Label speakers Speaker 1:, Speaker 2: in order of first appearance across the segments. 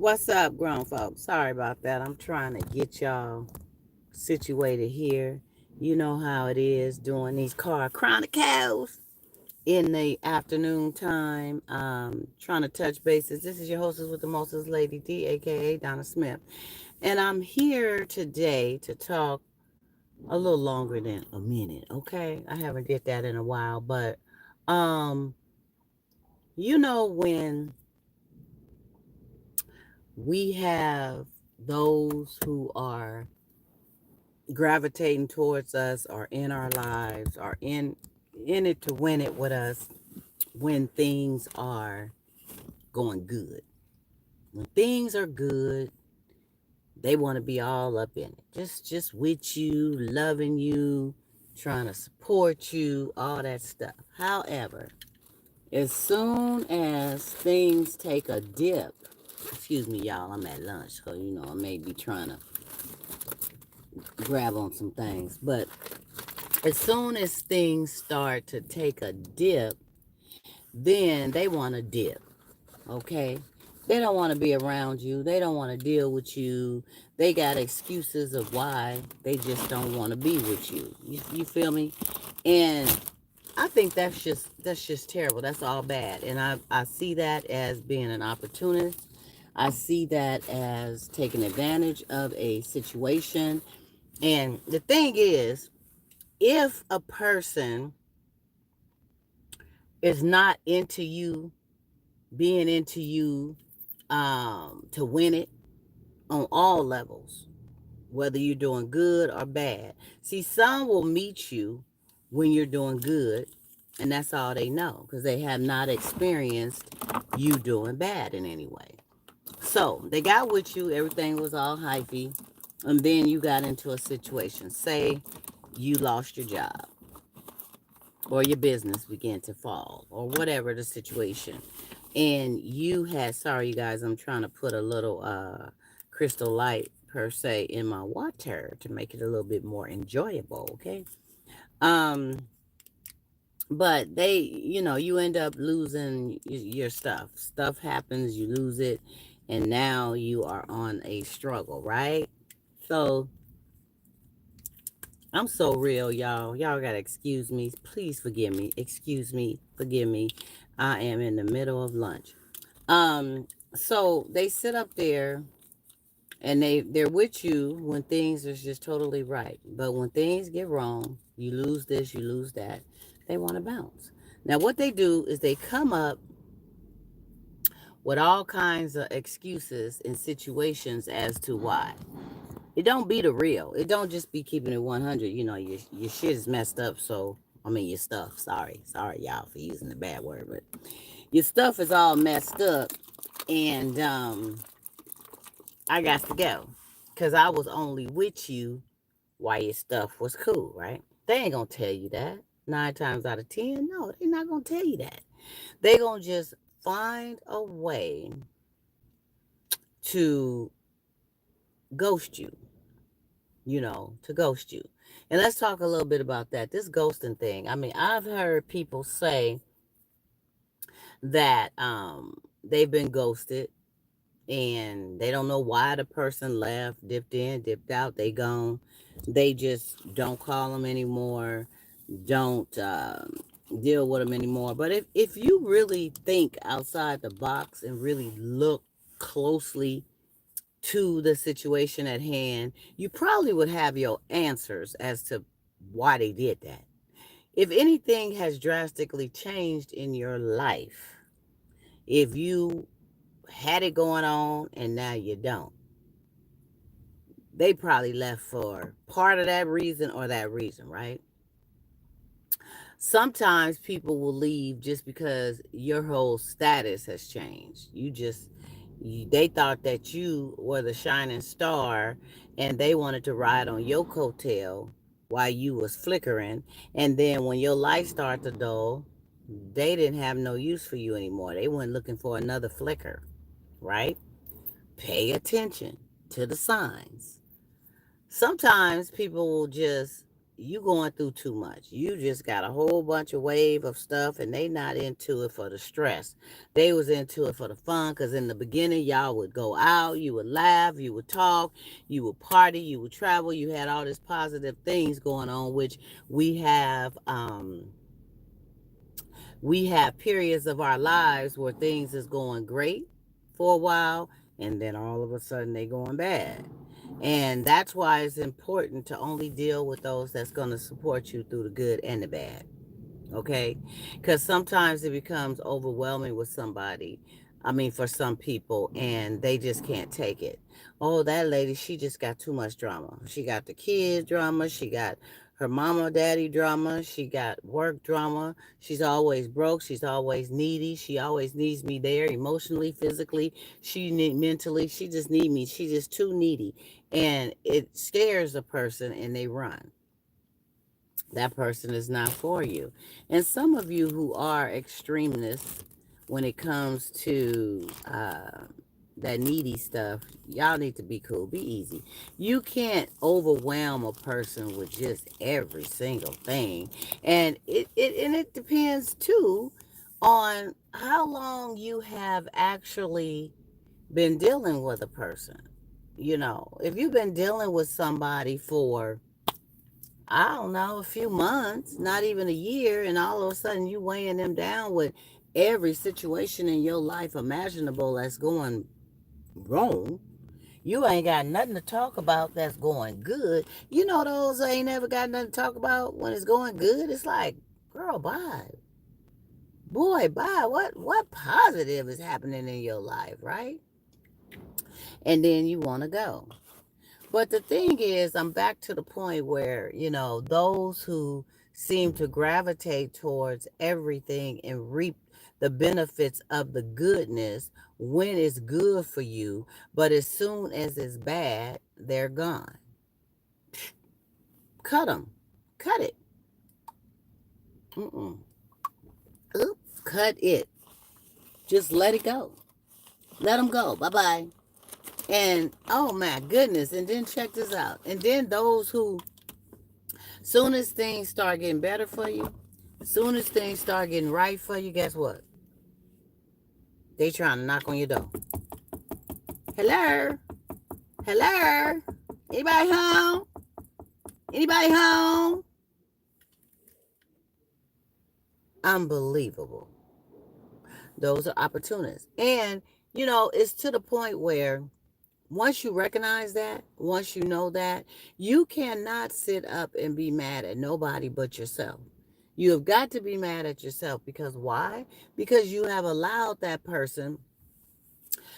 Speaker 1: What's up, grown folks? Sorry about that. I'm trying to get y'all situated here. You know how it is doing these car chronicles in the afternoon time. Trying to touch bases. This is your hostess with the mostest, Lady D, aka Donna Smith. And I'm here today to talk a little longer than a minute, okay? I haven't did that in a while, but um, when we have those who are gravitating towards us or in our lives or in it to win it with us when things are going good. When things are good, they want to be all up in it. Just with you, loving you, trying to support you, all that stuff. However, as soon as things take a dip, excuse me, y'all, I'm at lunch, so I may be trying to grab on some things, but as soon as things start to take a dip, then they want to dip, okay? They don't want to be around you. They don't want to deal with you. They got excuses of why they just don't want to be with you. You feel me? And I think that's just terrible. That's all bad. And I see that as being an opportunist. I see that as taking advantage of a situation. And the thing is, if a person is not into you, being into you to win it on all levels, whether you're doing good or bad. See, some will meet you when you're doing good, and that's all they know because they have not experienced you doing bad in any way. So they got with you, everything was all hypey, and then you got into a situation. Say you lost your job or your business began to fall or whatever the situation, and you had, sorry you guys, I'm trying to put a little crystal light per se in my water to make it a little bit more enjoyable, okay? um but you end up losing your stuff happens, you lose it, and now you are on a struggle, right? So I'm so real, y'all. Y'all gotta excuse me. Please forgive me. Excuse me. Forgive me. I am in the middle of lunch. Um, so they sit up there and they're with you when things are just totally right. But when things get wrong, you lose this, you lose that. They want to bounce. Now what they do is they come up with all kinds of excuses and situations as to why. It don't be the real. It don't just be keeping it 100. Your shit is messed up. So I mean your stuff. Sorry y'all for using the bad word, but your stuff is all messed up, and I got to go because I was only with you while your stuff was cool, right? They ain't gonna tell you that. 9 times out of 10, no, they're not gonna tell you that. They gonna just find a way to ghost you, to ghost you. And let's talk a little bit about that. This ghosting thing. I mean, I've heard people say that they've been ghosted and they don't know why the person left, dipped in, dipped out, they gone. They just don't call them anymore, don't deal with them anymore. But if you really think outside the box and really look closely to the situation at hand, you probably would have your answers as to why they did that. If anything has drastically changed in your life, if you had it going on and now you don't, they probably left for part of that reason or that reason, right? Sometimes people will leave just because your whole status has changed. They thought that you were the shining star and they wanted to ride on your coattail while you was flickering. And then when your light started to dull, they didn't have no use for you anymore. They went looking for another flicker, right? Pay attention to the signs. Sometimes people will just, you going through too much. You just got a whole bunch of wave of stuff, and they not into it for the stress. They was into it for the fun, because in the beginning, y'all would go out, you would laugh, you would talk, you would party, you would travel, you had all these positive things going on, which we have we have periods of our lives where things is going great for a while, and then all of a sudden they going bad. And that's why it's important to only deal with those that's going to support you through the good and the bad. Okay? Because sometimes it becomes overwhelming with somebody. I mean, for some people, and they just can't take it. Oh, that lady, she just got too much drama. She got the kids drama. She got her mama, daddy drama. She got work drama. She's always broke. She's always needy. She always needs me there emotionally, physically. She need mentally. She just need me. She's just too needy. And it scares a person and they run. That person is not for you. And some of you who are extremists when it comes to that needy stuff, y'all need to be cool, be easy. You can't overwhelm a person with just every single thing. And it depends too on how long you have actually been dealing with a person. You know, if you've been dealing with somebody for, I don't know, a few months, not even a year, and all of a sudden you weighing them down with every situation in your life imaginable that's going wrong. You ain't got nothing to talk about that's going good. You know those that ain't never got nothing to talk about when it's going good? It's like, girl, bye. Boy, bye. What positive is happening in your life, right? And then you want to go. But the thing is, I'm back to the point where, those who seem to gravitate towards everything and reap the benefits of the goodness when it's good for you, but as soon as it's bad, they're gone. Cut them. Cut it. Mm-mm. Oop, cut it. Just let it go. Let them go. Bye-bye. And, oh my goodness, and then check this out. And then those who, soon as things start getting better for you, soon as things start getting right for you, guess what? They trying to knock on your door. Hello? Hello? Anybody home? Anybody home? Unbelievable. Those are opportunists. And, it's to the point where once you recognize that, once you know that, you cannot sit up and be mad at nobody but yourself. You have got to be mad at yourself because why? Because you have allowed that person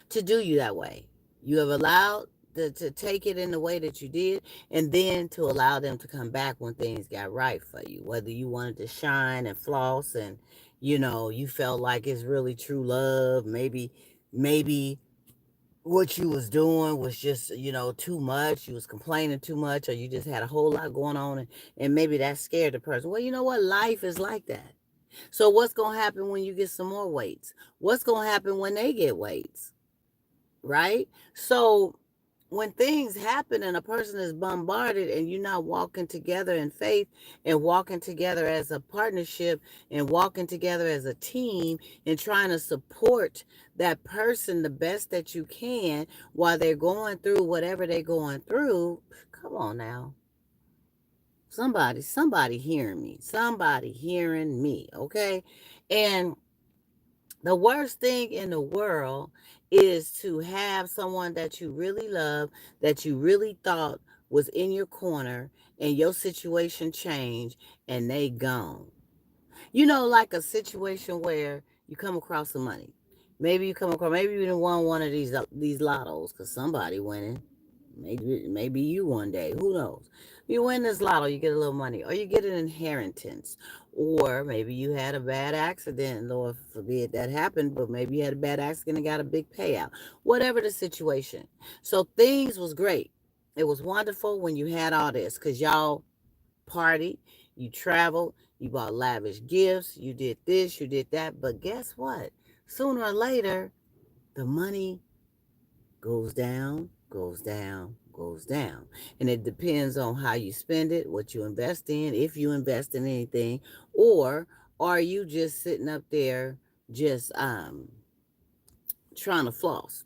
Speaker 1: to do you that way. You have allowed to take it in the way that you did, and then to allow them to come back when things got right for you. Whether you wanted to shine and floss and, you felt like it's really true love. Maybe what you was doing was just, too much. You was complaining too much, or you just had a whole lot going on, and maybe that scared the person. Well, you know what? Life is like that. So what's going to happen when you get some more weights? What's going to happen when they get weights? Right? So when things happen and a person is bombarded and you're not walking together in faith and walking together as a partnership and walking together as a team and trying to support that person the best that you can while they're going through whatever they're going through, come on now. Somebody hearing me. Somebody hearing me, okay? And the worst thing in the world is to have someone that you really love, that you really thought was in your corner, and your situation changed and they gone. Like a situation where you come across some money. Maybe you didn't won one of these lottos because somebody winning. Maybe you one day. Who knows? You win this lotto, you get a little money, or you get an inheritance, or maybe you had a bad accident. Lord forbid that happened, but maybe you had a bad accident and got a big payout. Whatever the situation. So things was great. It was wonderful when you had all this because y'all partied, you traveled, you bought lavish gifts, you did this, you did that. But guess what? Sooner or later, the money goes down, goes down, goes down. And it depends on how you spend it, what you invest in, if you invest in anything, or are you just sitting up there just trying to floss?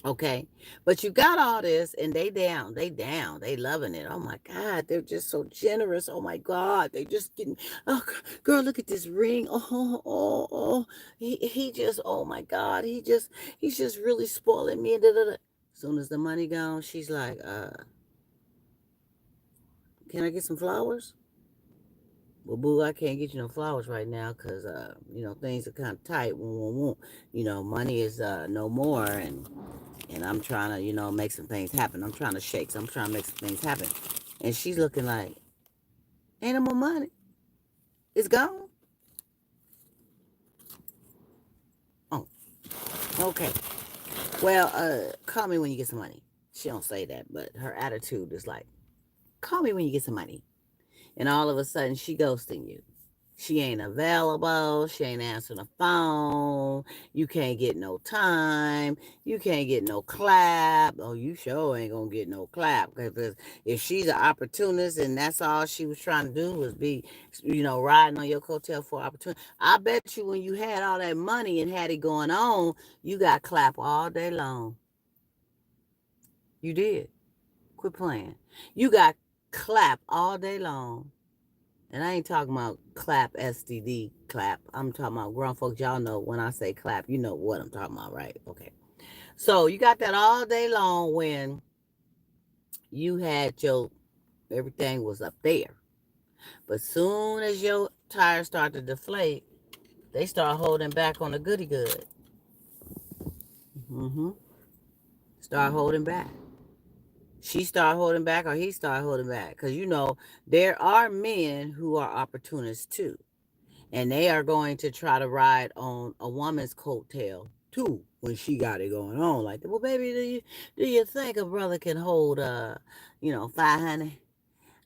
Speaker 1: Okay. But you got all this and they loving it. Oh my God. They're just so generous. Oh my God. They just getting, oh girl, look at this ring. Oh. He just, oh my God. He's just really spoiling me. Da, da, da. Soon as the money gone, she's like, can I get some flowers? Well, boo, I can't get you no flowers right now because, things are kind of tight. Money is no more, and I'm trying to, make some things happen. I'm trying to shake. So I'm trying to make some things happen. And she's looking like, ain't no more money. It's gone. Oh, okay. Well, call me when you get some money. She don't say that, but her attitude is like, call me when you get some money. And all of a sudden, she ghosting you. She ain't available. She ain't answering the phone. You can't get no time. You can't get no clap. Oh, you sure ain't gonna get no clap. Because if she's an opportunist and that's all she was trying to do was be, riding on your coattail for opportunity. I bet you when you had all that money and had it going on, you got clap all day long. You did. Quit playing. You got clap all day long. And I ain't talking about clap STD clap. I'm talking about grown folks. Y'all know when I say clap, you know what I'm talking about, right? Okay. So you got that all day long when you had everything was up there. But soon as your tires start to deflate, they start holding back on the goody good. Mm-hmm. Start holding back. She start holding back or he start holding back. Because, there are men who are opportunists too. And they are going to try to ride on a woman's coattail too when she got it going on. Like, well, baby, do you think a brother can hold 500?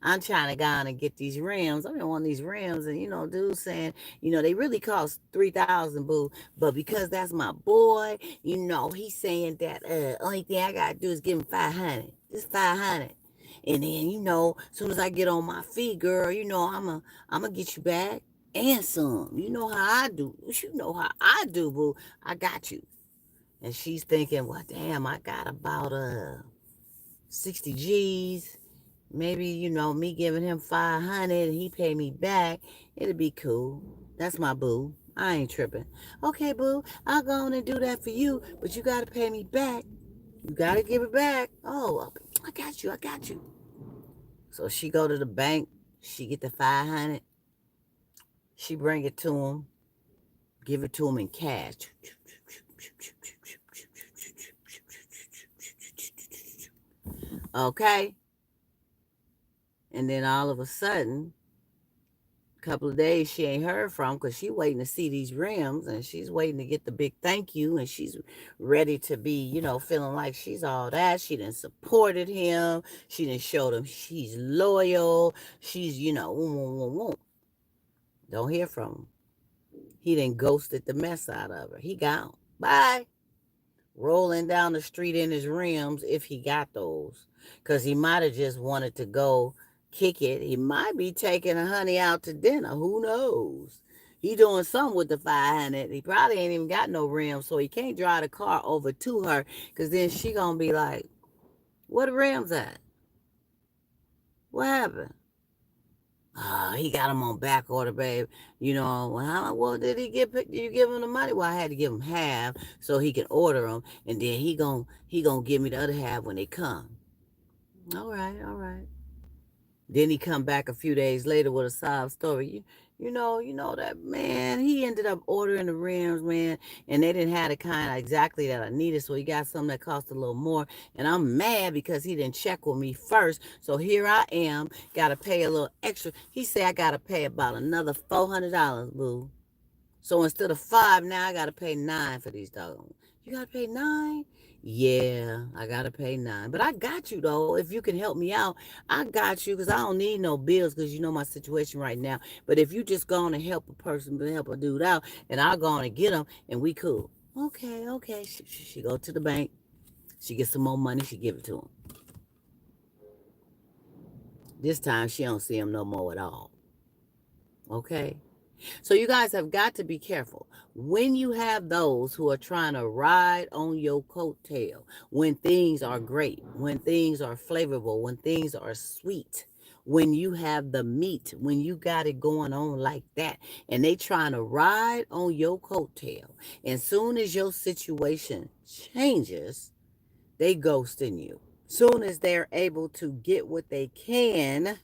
Speaker 1: I'm trying to go on and get these rims. I want these rims, and dude saying, they really cost 3,000, boo. But because that's my boy, he's saying that only thing I gotta do is give him 500. Just 500. And then, as soon as I get on my feet, girl, I'm gonna get you back and some. You know how I do. You know how I do, boo. I got you. And she's thinking, well, damn, I got about 60 G's. Maybe, me giving him 500 and he pay me back. It'll be cool. That's my boo. I ain't tripping. Okay, boo, I'll go on and do that for you, but you got to pay me back. You got to give it back. Oh, I got you. I got you. So she go to the bank. She get the 500. She bring it to him. Give it to him in cash. Okay. And then all of a sudden, a couple of days she ain't heard from because she waiting to see these rims and she's waiting to get the big thank you and she's ready to be, feeling like she's all that. She done supported him. She done showed him she's loyal. She's, Don't hear from him. He done ghosted the mess out of her. He gone. Bye. Rolling down the street in his rims if he got those. Because he might have just wanted to go kick it. He might be taking a honey out to dinner. Who knows? He doing something with the 500. He probably ain't even got no rims, so he can't drive the car over to her because then she going to be like, where the rims at? What happened? He got him on back order, babe. Well, did you give him the money? Well, I had to give him half so he can order them, and then he gonna give me the other half when they come. All right, all right. Then he come back a few days later with a sob story. You know that man. He ended up ordering the rims, man, and they didn't have the kind exactly that I needed. So he got something that cost a little more, and I'm mad because he didn't check with me first. So here I am, gotta pay a little extra. He said I gotta pay about another $400, boo. So instead of 5, now I gotta pay 9 for these dogs. You gotta pay 9? Yeah, I gotta pay 9. But I got you though. If you can help me out, I got you because I don't need no bills because you know my situation right now. But if you just go on and help a person, help a dude out, and I'll go on and get him, and we cool. Okay, okay. She go to the bank. She gets some more money. She give it to him. This time she don't see him no more at all. Okay? So you guys have got to be careful. When you have those who are trying to ride on your coattail, when things are great, when things are flavorful, when things are sweet, when you have the meat, when you got it going on like that, and they trying to ride on your coattail, and soon as your situation changes, they ghosting you. Soon as they're able to get what they can,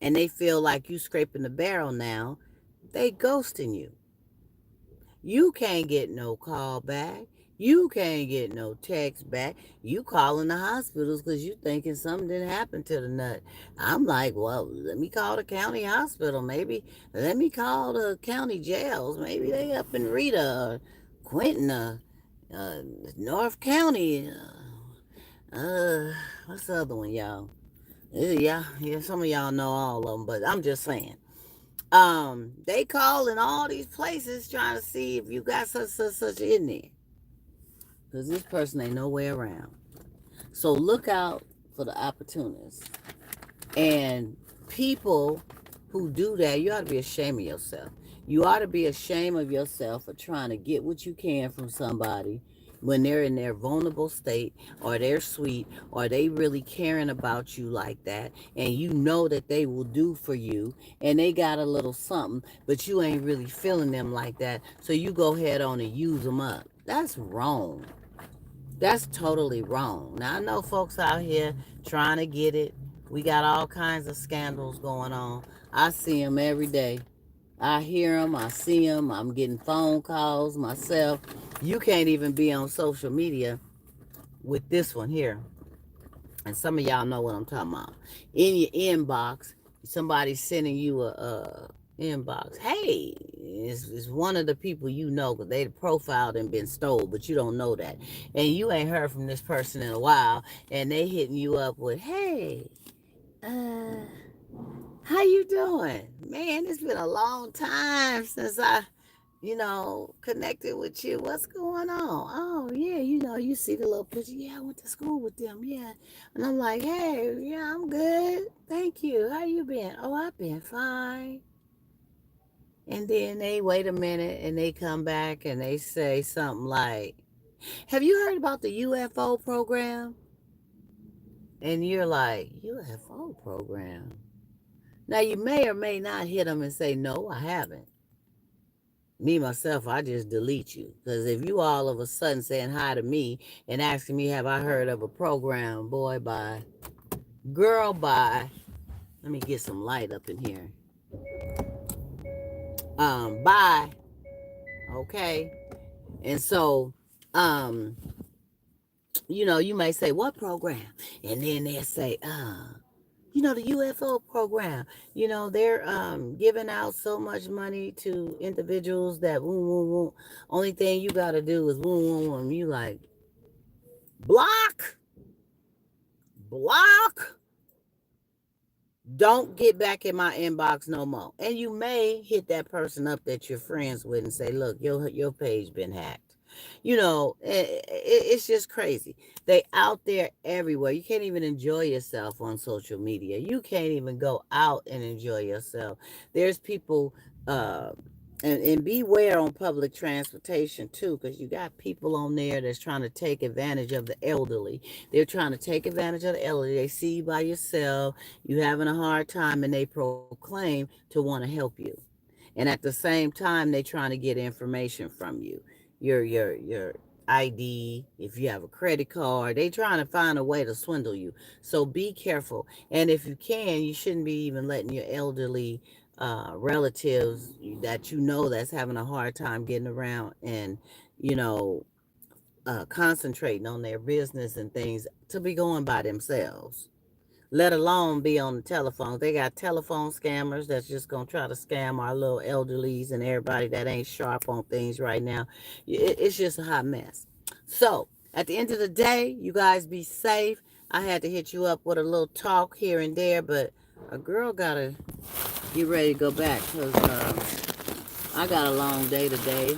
Speaker 1: and they feel like you scraping the barrel now, they ghosting you. You can't get no call back. You can't get no text back. You calling the hospitals because you thinking something didn't happen to the nut. I'm like, well, let me call the county hospital. Maybe let me call the county jails. Maybe they up in Rita or Quentin or uh, North County. What's the other one, y'all? Yeah, some of y'all know all of them, but I'm just saying. They calling all these places trying to see if you got such in there, because this person ain't nowhere around. So look out for the opportunists and people who do that. You ought to be ashamed of yourself. You ought to be ashamed of yourself for trying to get what you can from somebody when they're in their vulnerable state, or they're sweet, or they really caring about you like that, and you know that they will do for you, and they got a little something, but you ain't really feeling them like that, so you go ahead on and use them up. That's wrong. That's totally wrong. Now, I know folks out here trying to get it. We got all kinds of scandals going on. I see them every day. I hear them, I see them, I'm getting phone calls myself. You can't even be on social media with this one here. And some of y'all know what I'm talking about. In your inbox, somebody's sending you a inbox. Hey, it's one of the people you know because they profiled and been stole, but you don't know that. And you ain't heard from this person in a while, and they hitting you up with, hey, uh, how you doing? Man, it's been a long time since I connected with you. What's going on? Oh, yeah, you see the little picture. Yeah, I went to school with them. Yeah. And I'm like, hey, yeah, I'm good. Thank you. How you been? Oh, I've been fine. And then they wait a minute and they come back and they say something like, have you heard about the UFO program? And you're like, UFO program? Now, you may or may not hit them and say, no, I haven't. Me, myself, I just delete you. Because if you all of a sudden saying hi to me and asking me, have I heard of a program, boy, bye. Girl, bye. Let me get some light up in here. Bye. Okay. And so, you may say, what program? And then they'll say, the UFO program. They're giving out so much money to individuals that woo, woo, woo. Only thing you gotta do is woo, woo, woo. You like, block, block. Don't get back in my inbox no more. And you may hit that person up that you're friends with and say, look, your page been hacked. It's just crazy. They out there everywhere. You can't even enjoy yourself on social media. You can't even go out and enjoy yourself. There's people uh and beware on public transportation too, because you got people on there that's trying to take advantage of the elderly. They're trying to take advantage of the elderly. They see you by yourself, you having a hard time, and they proclaim to want to help you. And at the same time, they trying to get information from you. Your ID, if you have a credit card, they trying to find a way to swindle you. So be careful. And if you can, you shouldn't be even letting your elderly relatives that that's having a hard time getting around and you know concentrating on their business and things to be going by themselves, let alone be on the telephone. They got telephone scammers that's just going to try to scam our little elderlies and everybody that ain't sharp on things right now. It's just a hot mess. So at the end of the day, you guys be safe. I had to hit you up with a little talk here and there, but a girl gotta get ready to go back because I got a long day today.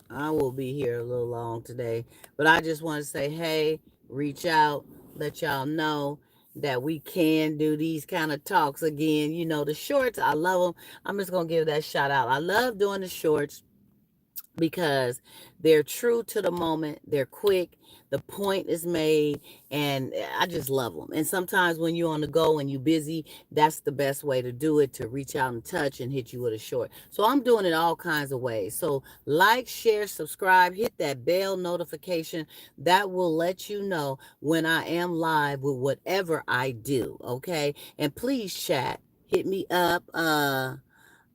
Speaker 1: I will be here a little long today, but I just want to say, hey, reach out, let y'all know. that we can do these kind of talks again. You know, the shorts, I love them. I'm just going to give that shout out. I love doing the shorts because they're true to the moment, they're quick, the point is made, and I just love them. And sometimes when you're on the go and you're busy, that's the best way to do it, to reach out and touch and hit you with a short. So I'm doing it all kinds of ways. So like, share, subscribe, hit that bell notification. That will let you know when I am live with whatever I do. Okay, and please chat, hit me up.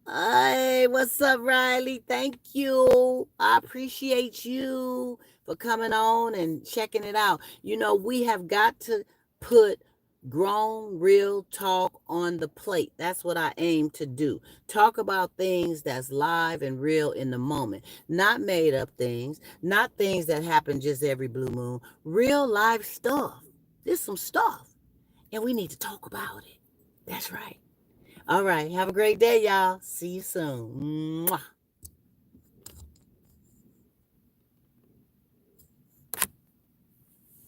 Speaker 1: Hey, what's up, Riley? Thank you. I appreciate you for coming on and checking it out. You know, we have got to put grown, real talk on the plate. That's what I aim to do. Talk about things that's live and real in the moment, not made up things, not things that happen just every blue moon. Real live stuff. There's some stuff, and we need to talk about it. That's right. All right. Have a great day, y'all. See you soon. Mwah.